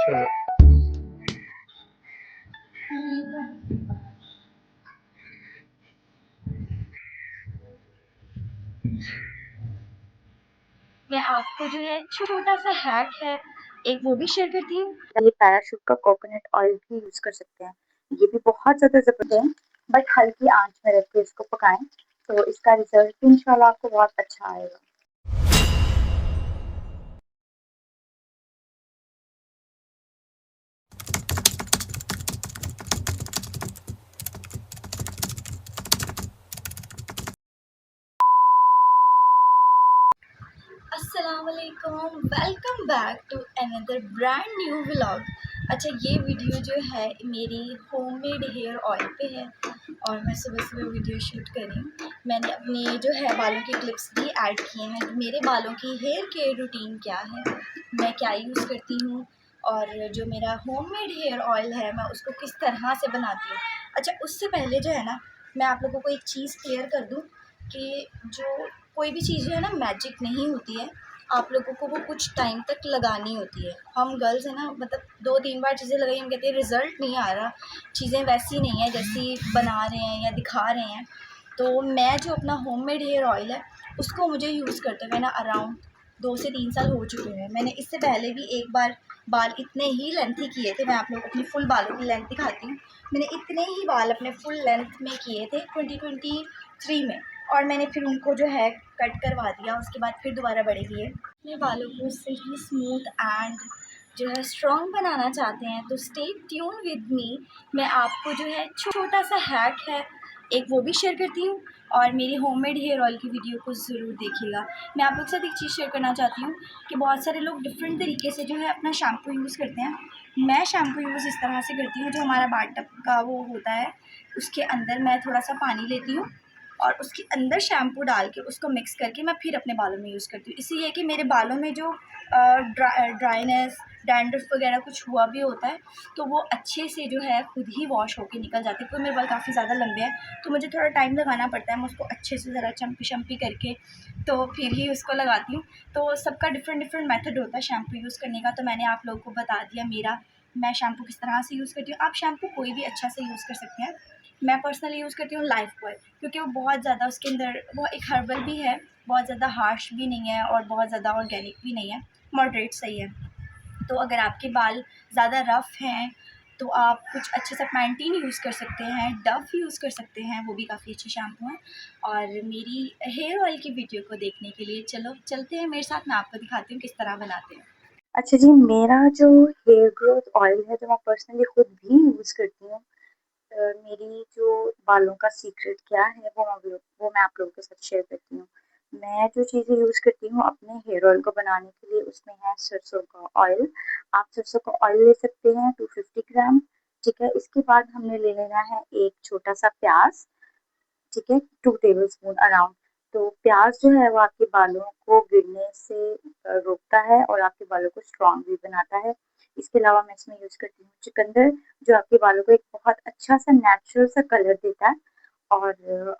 चलो। मैं आपको जो है छोटा सा हैक है एक वो भी शेयर करती हूँ। ये पैराशूट का कोकोनट ऑयल भी यूज कर सकते हैं। ये भी बहुत ज्यादा जबरदस्त है, बट हल्की आंच में रख के इसको पकाएं तो इसका रिजल्ट इंशाल्लाह आपको बहुत अच्छा आएगा। अस्सलामुअलैकुम, welcome back to another brand new vlog. अच्छा, ये वीडियो जो है मेरी होममेड हेयर ऑयल पे है और मैं सुबह सुबह वीडियो शूट कर रही हूँ। मैंने अपनी जो है बालों की क्लिप्स भी ऐड किए हैं, मेरे बालों की हेयर केयर रूटीन क्या है, मैं क्या यूज़ करती हूँ और जो मेरा होममेड हेयर ऑयल है मैं उसको किस तरह से बनाती हूँ। अच्छा, उससे पहले जो है ना, मैं आप लोगों को एक चीज़ क्लियर कर दूँ कि जो कोई भी चीज़ जो है ना मैजिक नहीं होती है, आप लोगों को वो कुछ टाइम तक लगानी होती है। हम गर्ल्स है ना, मतलब 2-3 बार चीज़ें लगाई, हम कहते हैं रिज़ल्ट नहीं आ रहा, चीज़ें वैसी नहीं है जैसी बना रहे हैं या दिखा रहे हैं। तो मैं जो अपना होममेड हेयर ऑयल है उसको मुझे यूज़ करते हुए ना अराउंड 2 से 3 साल हो चुके हैं। मैंने इससे पहले भी एक बार बाल इतने ही लेंथी किए थे, मैं आप लोगों को अपनी फुल बालों की लेंथ दिखाती हूँ। मैंने इतने ही बाल अपने फुल लेंथ में किए थे 2023 में, और मैंने फिर उनको जो है कट करवा दिया, उसके बाद फिर दोबारा बड़े किए। अपने बालों को सही स्मूथ एंड जो है स्ट्रॉन्ग बनाना चाहते हैं तो स्टे ट्यून विद मी। मैं आपको जो है छोटा सा हैक है एक वो भी शेयर करती हूँ, और मेरी होममेड हेयर ऑयल की वीडियो को ज़रूर देखिएगा। मैं आप लोग के साथ एक चीज़ शेयर करना चाहती हूँ कि बहुत सारे लोग डिफरेंट तरीके से जो है अपना शैम्पू यूज़ करते हैं। मैं शैम्पू यूज़ इस तरह से करती हूँ, जो हमारा बाथ का वो होता है उसके अंदर मैं थोड़ा सा पानी लेती हूँ और उसके अंदर शैम्पू डाल के उसको मिक्स करके मैं फिर अपने बालों में यूज़ करती हूँ। इससे ये है कि मेरे बालों में जो ड्राइनेस, डैंड्रफ वगैरह कुछ हुआ भी होता है तो वो अच्छे से जो है खुद ही वॉश होके निकल जाते हैं। क्योंकि मेरे बाल काफ़ी ज़्यादा लंबे हैं तो मुझे थोड़ा टाइम लगाना पड़ता है, मैं उसको अच्छे से ज़रा चम्पी शम्पी करके तो फिर ही उसको लगाती हूँ। तो सबका डिफरेंट डिफरेंट मेथड होता है शैम्पू यूज़ करने का, तो मैंने आप लोगों को बता दिया मेरा, मैं शैम्पू किस तरह से यूज़ करती हूँ। आप शैम्पू कोई भी अच्छा से यूज़ कर सकते हैं। मैं पर्सनली यूज़ करती हूँ लाइफ बॉय, क्योंकि वो बहुत ज़्यादा उसके अंदर वो एक हर्बल भी है, बहुत ज़्यादा हार्श भी नहीं है और बहुत ज़्यादा ऑर्गेनिक भी नहीं है, मॉडरेट सही है। तो अगर आपके बाल ज़्यादा रफ़ हैं तो आप कुछ अच्छे से पैंटीन यूज़ कर सकते हैं, डव यूज़ कर सकते हैं, वो भी काफ़ी अच्छे शैम्पू हैं। और मेरी हेयर ऑयल की वीडियो को देखने के लिए चलो चलते हैं मेरे साथ, मैं आपको दिखाती हूँ किस तरह बनाते हैं। अच्छा जी, मेरा जो हेयर ग्रोथ ऑयल है जो मैं पर्सनली खुद भी यूज़ करती हूँ, मेरी जो बालों का सीक्रेट क्या है वो मैं आप लोगों के साथ शेयर करती हूँ। मैं जो चीज़ें यूज़ करती हूँ अपने हेयर ऑयल को बनाने के लिए उसमें है सरसों का ऑयल। आप सरसों का ऑयल ले सकते हैं 250 ग्राम। ठीक है, इसके बाद हमने ले लेना है एक छोटा सा प्याज। ठीक है, 2 टेबल स्पून अराउंड। तो प्याज जो है वो आपके बालों को गिरने से रोकता है और आपके बालों को स्ट्रॉन्ग भी बनाता है। इसके अलावा मैं इसमें यूज करती हूँ चुकंदर, जो आपके बालों को एक बहुत अच्छा सा नेचुरल सा कलर देता है और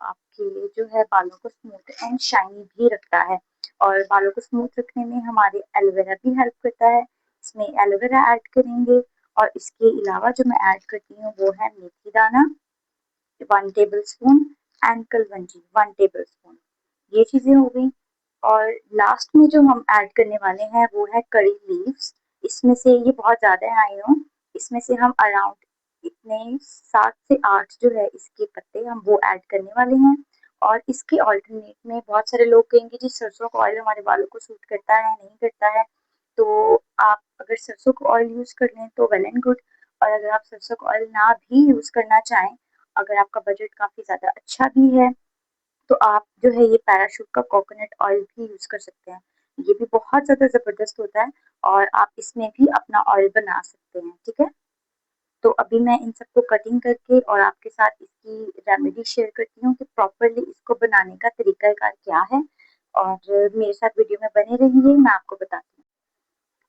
आपके जो है बालों को स्मूथ एंड शाइनी भी रखता है। और बालों को स्मूथ रखने में हमारे एलोवेरा भी हेल्प करता है, इसमें एलोवेरा ऐड करेंगे। और इसके अलावा जो मैं ऐड करती हूँ वो है मेथी दाना 1 table spoon and kalonji 1 table spoon. ये चीजें हो गई। और लास्ट में जो हम ऐड करने वाले हैं वो है करी लीव्स। इसमें से ये बहुत ज्यादा है आई नो, इसमें से हम अराउंड इतने 7 से 8 जो है इसके पत्ते हम वो ऐड करने वाले हैं। और इसके ऑल्टरनेट में बहुत सारे लोग कहेंगे जी सरसों का ऑयल हमारे बालों को सूट करता है नहीं करता है, तो आप अगर सरसों का ऑयल यूज कर लें तो वेल एंड गुड। और अगर आप सरसों का ऑयल ना भी यूज करना चाहें, अगर आपका बजट काफी ज्यादा अच्छा भी है, तो आप जो है ये पैराशूट का कोकोनट ऑयल भी यूज कर सकते हैं। ये भी बहुत ज्यादा जबरदस्त होता है और आप इसमें भी अपना ऑयल बना सकते हैं। ठीक है, तो अभी मैं इन सबको कटिंग करके और आपके साथ इसकी रेमेडी शेयर करती हूँ कि प्रॉपरली इसको बनाने का तरीकाकार क्या है। और मेरे साथ वीडियो में बने रहिए, मैं आपको बताती हूँ।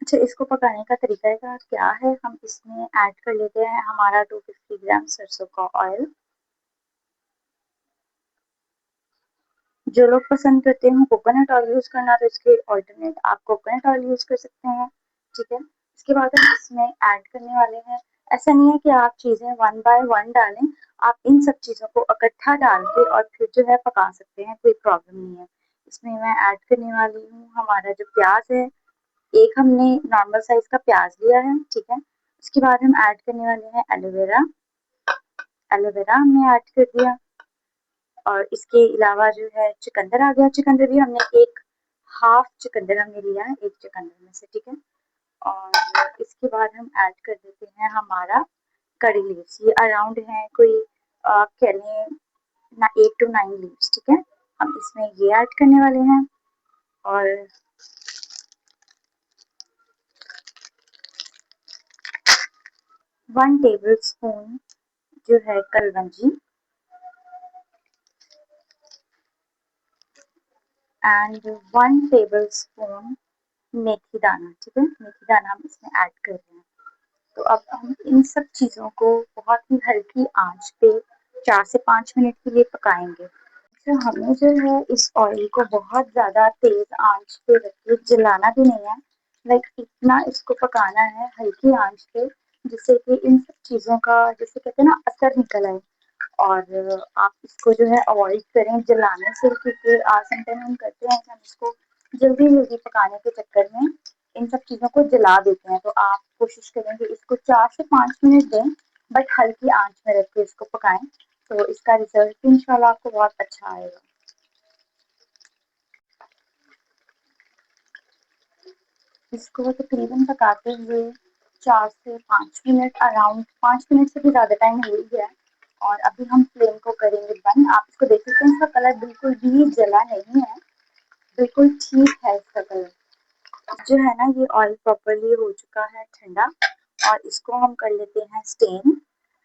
अच्छा, इसको पकाने का तरीकाकार क्या है, हम इसमें ऐड कर लेते हैं हमारा 250 ग्राम सरसों का ऑयल। जो लोग पसंद करते हैं कोकोनट ऑयल यूज करना तो इसके ऑल्टरनेट आप कोकोनट ऑयल यूज कर सकते हैं। ठीक है, इसके बाद हम इसमें ऐड करने वाले हैं। ऐसा नहीं है कि आप चीज़ें वन बाय वन डालें, आप इन सब चीज़ों को इकट्ठा डाल के और फिर जो है पका सकते हैं, कोई प्रॉब्लम नहीं है। इसमें मैं ऐड करने वाली हूँ हमारा जो प्याज है, एक हमने नॉर्मल साइज का प्याज लिया है, ठीक है। उसके बाद हम ऐड करने वाले हैं एलोवेरा। एलोवेरा हमने ऐड कर दिया और इसके अलावा जो है चुकंदर आ गया। चुकंदर भी हमने एक हाफ चुकंदर हमने लिया है, एक चुकंदर में से, ठीक है। और इसके बाद हम ऐड कर देते हैं हमारा कड़ी लीव्स। ये अराउंड है कोई कह लें ना 8 to 9 लीव्स, ठीक है। हम इसमें ये ऐड करने वाले हैं और 1 टेबल स्पून जो है कलवंजी एंड 1 टेबल स्पून मेथी दाना, ठीक है। मेथी दाना हम इसमें ऐड कर रहे हैं। तो अब हम इन सब चीज़ों को बहुत ही हल्की आंच पे 4 से 5 मिनट के लिए पकाएंगे। तो हमें जो है इस ऑयल को बहुत ज़्यादा तेज आंच पे रख के जलाना भी नहीं है, लाइक इतना इसको पकाना है हल्की आंच पे जिससे कि इन सब चीज़ों का, जैसे कहते हैं ना, असर निकल आए। और आप इसको जो है अवॉइड करें जलाने से, क्योंकि समटाइम हम करते हैं कि हम इसको जल्दी जल्दी पकाने के चक्कर में इन सब चीज़ों को जला देते हैं। तो आप कोशिश करें कि इसको 4 से 5 मिनट दें, बट हल्की आंच में रख के इसको पकाएं, तो इसका रिजल्ट इंशाल्लाह आपको बहुत अच्छा आएगा। इसको तकरीबन पकाते हुए 4 से 5 मिनट, अराउंड 5 मिनट से भी ज़्यादा टाइम हो ही गया है। और अभी हम फ्लेम को करेंगे बंद। आप इसको देख सकते हैं, इसका कलर बिल्कुल भी जला नहीं है, बिल्कुल ठीक है इसका कलर। जो है ना, ये ऑयल प्रॉपरली हो चुका है ठंडा और इसको हम कर लेते हैं स्टेन।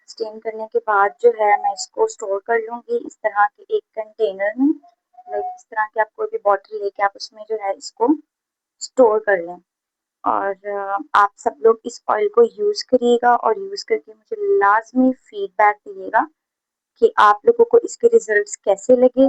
स्टेन करने के बाद जो है मैं इसको स्टोर कर लूँगी इस तरह के एक कंटेनर में, लाइक इस तरह के आप कोई भी बॉटल लेके आप उसमें जो है इसको स्टोर कर लें। और आप सब लोग इस ऑयल को यूज़ करिएगा और यूज़ करके मुझे लाजमी फीडबैक दीजिएगा कि आप लोगों को इसके रिजल्ट्स कैसे लगे।